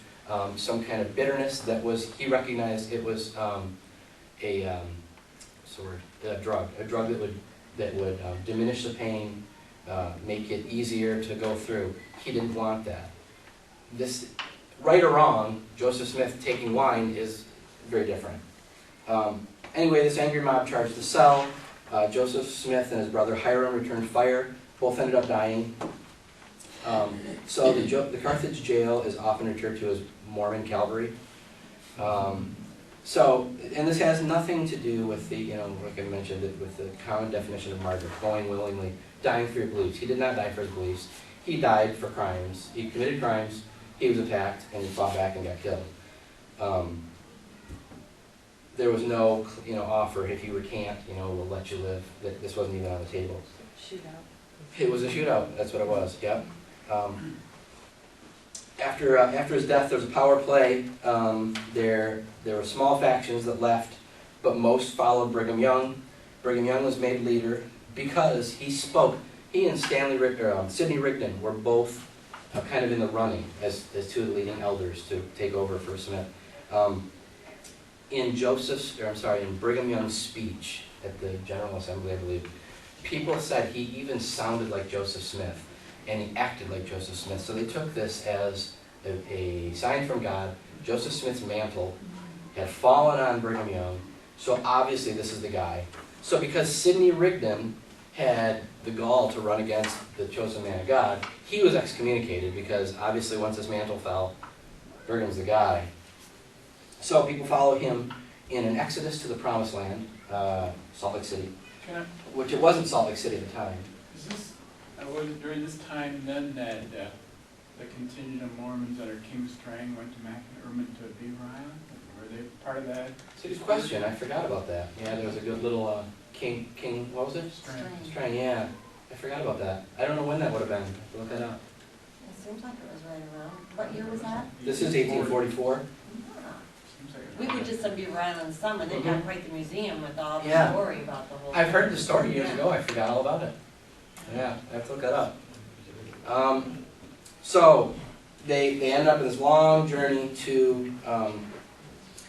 some kind of bitterness he recognized it was a drug that would diminish the pain, make it easier to go through. He didn't want that. This, right or wrong, Joseph Smith taking wine is very different. Anyway, this angry mob charged the cell. Joseph Smith and his brother Hiram returned fire. Both ended up dying. So the Carthage jail is often referred to as Mormon Calvary. And this has nothing to do with the, like I mentioned, with the common definition of martyr, going willingly, dying for your beliefs. He did not die for his beliefs. He died for crimes. He committed crimes, he was attacked, and he fought back and got killed. There was no, offer, if you recant, we'll let you live. This wasn't even on the table. Shootout. It was a shootout, that's what it was, yep. After his death, there was a power play. There were small factions that left, but most followed Brigham Young. Brigham Young was made leader because he spoke. He and Sidney Rigdon were both kind of in the running as two of the leading elders to take over for Smith. In Brigham Young's speech at the General Assembly, I believe, people said he even sounded like Joseph Smith. And he acted like Joseph Smith. So they took this as a sign from God. Joseph Smith's mantle had fallen on Brigham Young, so obviously this is the guy. So because Sidney Rigdon had the gall to run against the chosen man of God, he was excommunicated because obviously once his mantle fell, Brigham's the guy. So people follow him in an exodus to the Promised Land, Salt Lake City, which it wasn't Salt Lake City at the time. Was it during this time then that the contingent of Mormons under King Strang went to to Beaver Island? Were they part of that? It's a good question. I forgot about that. Yeah, there was a good little King, what was it? Strang, yeah. I forgot about that. I don't know when that would have been. Look that up. It seems like it was right around. What year was that? This is 1844. Yeah. We were just on Beaver Island summer. They got quite the museum with all the Yeah. story about the whole. I've heard the story years ago. I forgot all about it. Yeah, I have to look that up. So, they end up in this long journey to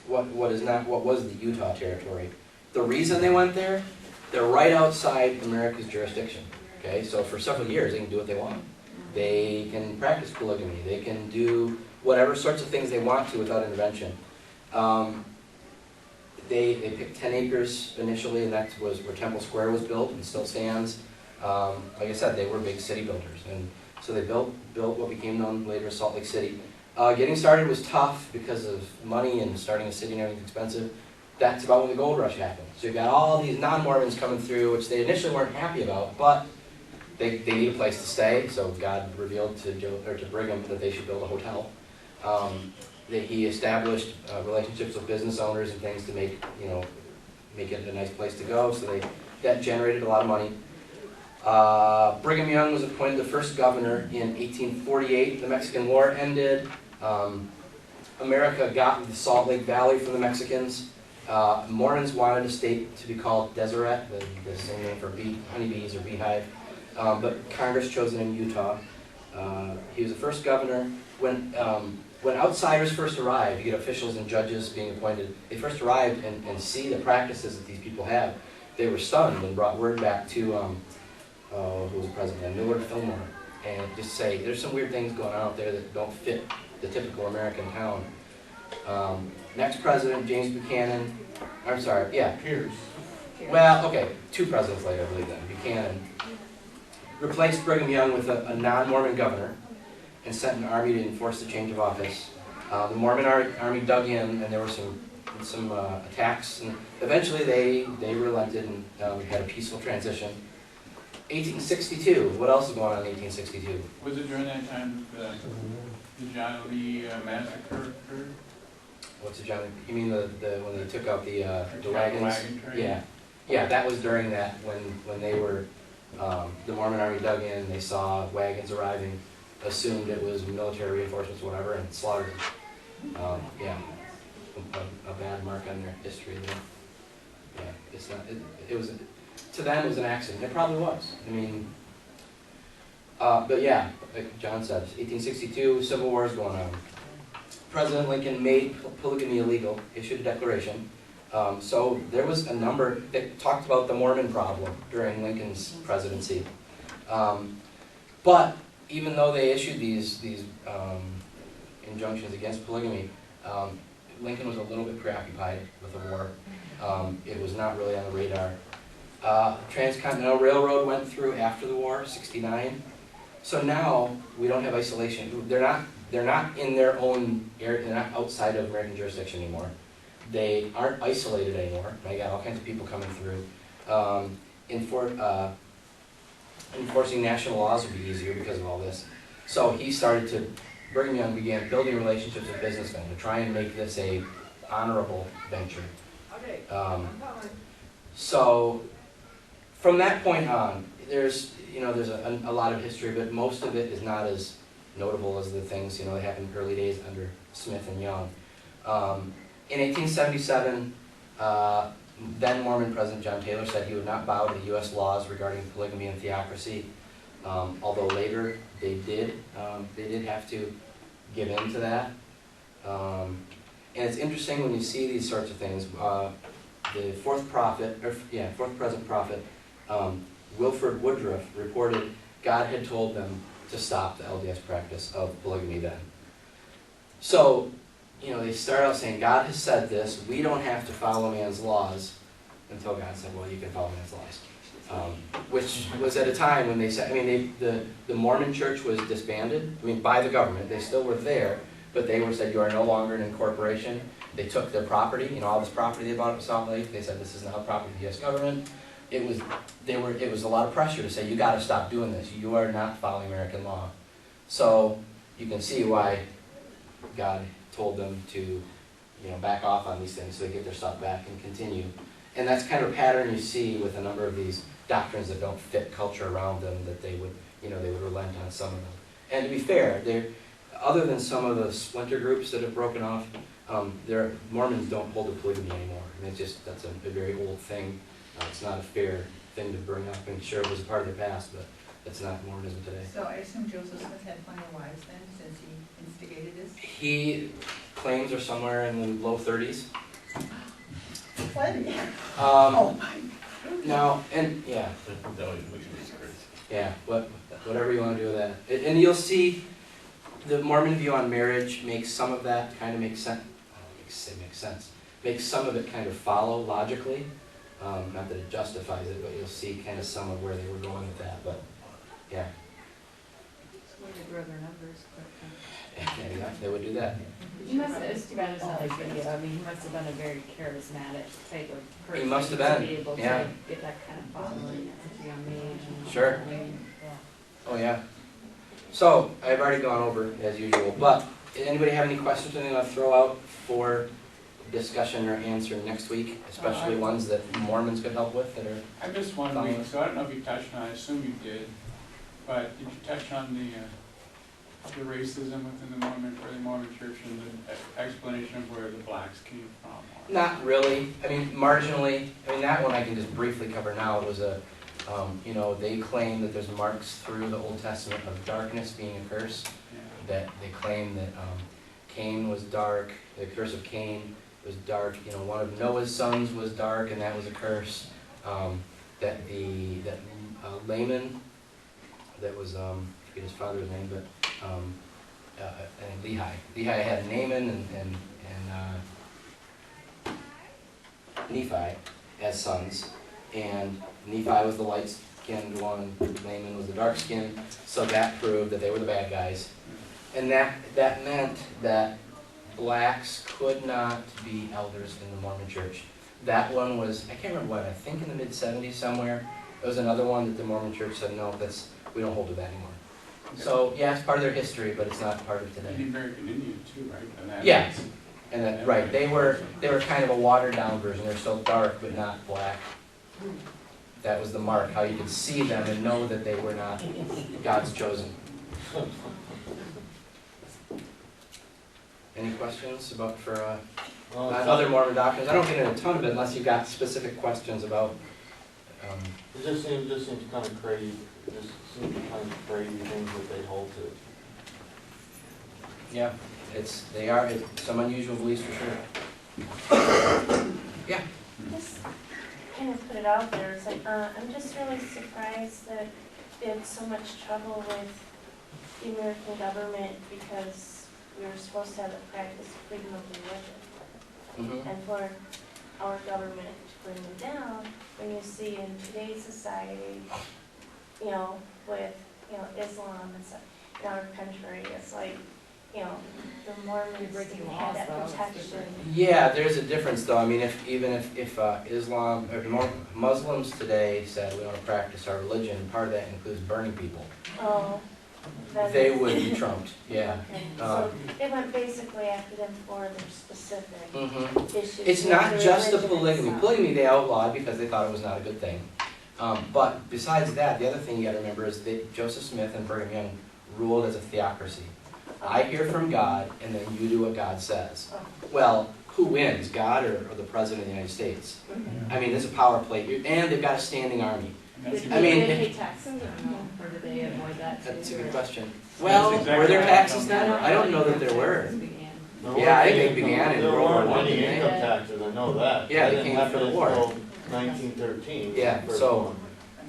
what was the Utah territory. The reason they went there, they're right outside America's jurisdiction. Okay, so for several years they can do what they want. They can practice polygamy. They can do whatever sorts of things they want to without intervention. They picked 10 acres initially, and that was where Temple Square was built and still stands. Like I said, they were big city builders, and so they built what became known later as Salt Lake City. Getting started was tough because of money, and starting a city and everything's expensive. That's about when the gold rush happened. So you've got all these non-Mormons coming through, which they initially weren't happy about, but they need a place to stay. So God revealed to Brigham that they should build a hotel. He established relationships with business owners and things to make it a nice place to go. So that generated a lot of money. Brigham Young was appointed the first governor in 1848. The Mexican War ended. America got the Salt Lake Valley from the Mexicans. Mormons wanted a state to be called Deseret, the same name for honeybees or beehive, but Congress chose it in Utah. He was the first governor. When outsiders first arrived, you get officials and judges being appointed, they first arrived and see the practices that these people have. They were stunned and brought word back to, who was the president, Millard Fillmore, and just say, there's some weird things going on out there that don't fit the typical American town. Next president, James Buchanan, I'm sorry, yeah. Pierce. Well, okay, 2 presidents later, I believe then. Buchanan replaced Brigham Young with a non-Mormon governor and sent an army to enforce the change of office. The Mormon army dug in, and there were some attacks, and eventually they relented and had a peaceful transition. 1862, what else is going on in 1862? Was it during that time the John Lee massacre occurred? What's the John? You mean when they took out the wagons? Wagon train? Yeah, yeah, that was during that when they were the Mormon army dug in. They saw wagons arriving, assumed it was military reinforcements, or whatever, and slaughtered them. Yeah, a bad mark on their history there. Yeah, it's not. It was to them it was an accident. It probably was. I mean, but yeah, like John said, 1862, Civil War is going on. President Lincoln made polygamy illegal, issued a declaration. So there was a number that talked about the Mormon problem during Lincoln's presidency. But even though they issued these injunctions against polygamy, Lincoln was a little bit preoccupied with the war. It was not really on the radar. Transcontinental Railroad went through after the war, '69. So now we don't have isolation. They're not in their own area. They're not outside of American jurisdiction anymore. They aren't isolated anymore. I got all kinds of people coming through. Enforcing national laws would be easier because of all this. So Brigham Young began building relationships with businessmen to try and make this a honorable venture. So from that point on, there's a lot of history, but most of it is not as notable as the things that happened in the early days under Smith and Young. In 1877, then Mormon President John Taylor said he would not bow to the U.S. laws regarding polygamy and theocracy. Although later they did have to give in to that. And it's interesting when you see these sorts of things. The fourth present prophet, Wilford Woodruff, reported God had told them to stop the LDS practice of polygamy then. So, they start out saying, God has said this, we don't have to follow man's laws, until God said, well, you can follow man's laws. Which was at a time when they said, the Mormon church was disbanded, by the government. They still were there, but they were said, you are no longer an incorporation. They took their property, all this property they bought up in Salt Lake, they said, this is now property of the U.S. government. It was a lot of pressure to say, you got to stop doing this. You are not following American law. So you can see why God told them to, back off on these things so they get their stuff back and continue. And that's kind of a pattern you see with a number of these doctrines that don't fit culture around them, that they would relent on some of them. And to be fair, other than some of the splinter groups that have broken off, Mormons don't hold to polygamy anymore. That's a very old thing. It's not a fair thing to bring up, and sure it was a part of their past, but that's not Mormonism today. So I assume Joseph Smith had plenty of wives then, since he instigated this? He claims are somewhere in the low 30s. Plenty. Um, my. now, and yeah, yeah, whatever you want to do with that. And you'll see the Mormon view on marriage makes some of that kind of make sense. Makes sense. Makes some of it kind of follow logically. Not that it justifies it, but you'll see kind of some of where they were going with that. But yeah, Way to grow their numbers quick. yeah, they would do that. He must have, it's too bad it's not like video, I mean, he must have been a very charismatic type of person. He must have been, To be able yeah. to get that kind of following at such a young age. And Sure. yeah. Oh yeah. So I've already gone over as usual. But anybody have any questions they want to throw out for discussion or answer next week, especially ones that Mormons could help with that are. I missed one week, so I don't know if you touched on it, I assume you did, but did you touch on the racism within the Mormon church and the explanation of where the blacks came from? Or- Not really. I mean, marginally. I mean, that one I can just briefly cover now. It was a, you know, they claim that there's marks through the Old Testament of darkness being a curse. Yeah. That they claim that Cain was dark, the curse of Cain was dark. You know, one of Noah's sons was dark, and that was a curse. That Laman, that was I forget his father's name, but and Lehi had Naaman and Nephi as sons, and Nephi was the light-skinned one, Laman was the dark-skinned, so that proved that they were the bad guys. And that meant that blacks could not be elders in the Mormon church. That one was, I can't remember what, I think in the mid-70s somewhere. It was another one that the Mormon church said, no, we don't hold to that anymore. Okay. So, yeah, it's part of their history, but it's not part of And today. the American Indian too, right? And that- Yeah. And that, right, they were kind of a watered-down version. They're still dark, but not black. That was the mark, how you could see them and know that they were not God's chosen. Any questions about for other Mormon doctrines? I don't get into a ton of it unless you've got specific questions about. It just seems kind of crazy, crazy things that they hold to. Yeah, it's some unusual beliefs for sure. Yeah. Just kind of put it out there, it's like, I'm just really surprised that they had so much trouble with the American government because we were supposed to have the practice of freedom of religion. Mm-hmm. And for our government to bring them down, when you see in today's society, you know, with, you know, Islam and stuff in our country, it's like, you know, the Mormons didn't have that protection. Yeah, there's a difference though. I mean, if Islam or Muslims today said we want to practice our religion, part of that includes burning people. Oh. They would be trumped. Yeah. Okay. So they went basically after them for their specific Mm-hmm. issues. It's with not the just the religion polygamy. itself. Polygamy they outlawed because they thought it was not a good thing. But besides that, the other thing you got to remember is that Joseph Smith and Brigham Young ruled as a theocracy. I hear from God, and then you do what God says. Well, who wins, God or the President of the United States? I mean, there's a power play, and they've got a standing army. And that's I mean- Did they pay taxes or no? Or did they avoid that too? That's a good question. That's Well, exactly were there right. taxes then? I don't know that there were. There Yeah, I weren't think any they began in income- World War There I, weren't any didn't they? income taxes, I know that. Yeah, they That came didn't after the happen war. until 1913. Yeah, First so- one.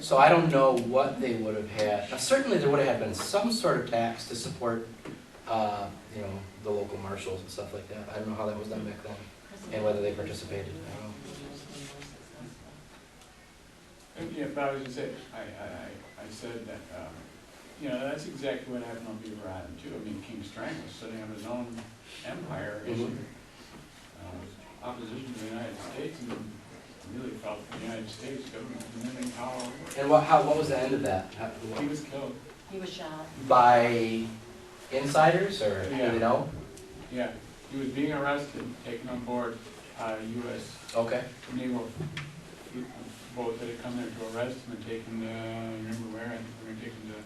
So I don't know what they would have had. Now, certainly there would have been some sort of tax to support, you know, the local marshals and stuff like that. I don't know how that was done back then, and whether they participated. I don't know. Yeah, but I was gonna say, I said that, you know, that's exactly what happened on Beaver Island too. I mean, King Strang was setting up his own empire against opposition to the United States, and really felt the United States government limiting power over it. And what was the end of that? He was killed. He was shot. By insiders, or do Yeah. you know? Yeah, he was being arrested, taken on board U.S. Okay. naval boat that had come there to arrest him and taken to, remember where? I think they were taken to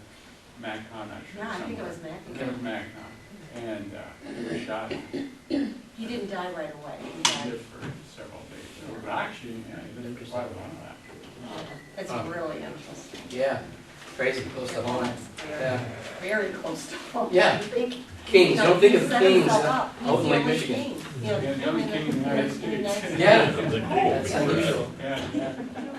Macon, not sure. No, I think it somewhere. was Mac. It was Macon, and he was shot. He didn't die right away. He He died. lived for several days. But actually, yeah, he lived for quite a while after. That's Oh. really interesting. Yeah. Crazy, close to home. Yeah. Very close to home. Yeah. You think, Kings, don't think of he set Kings himself out up. He's in the Lake only Michigan. king. You know, Yeah, the only king in the United States. Yeah, that's unusual. Yeah, yeah.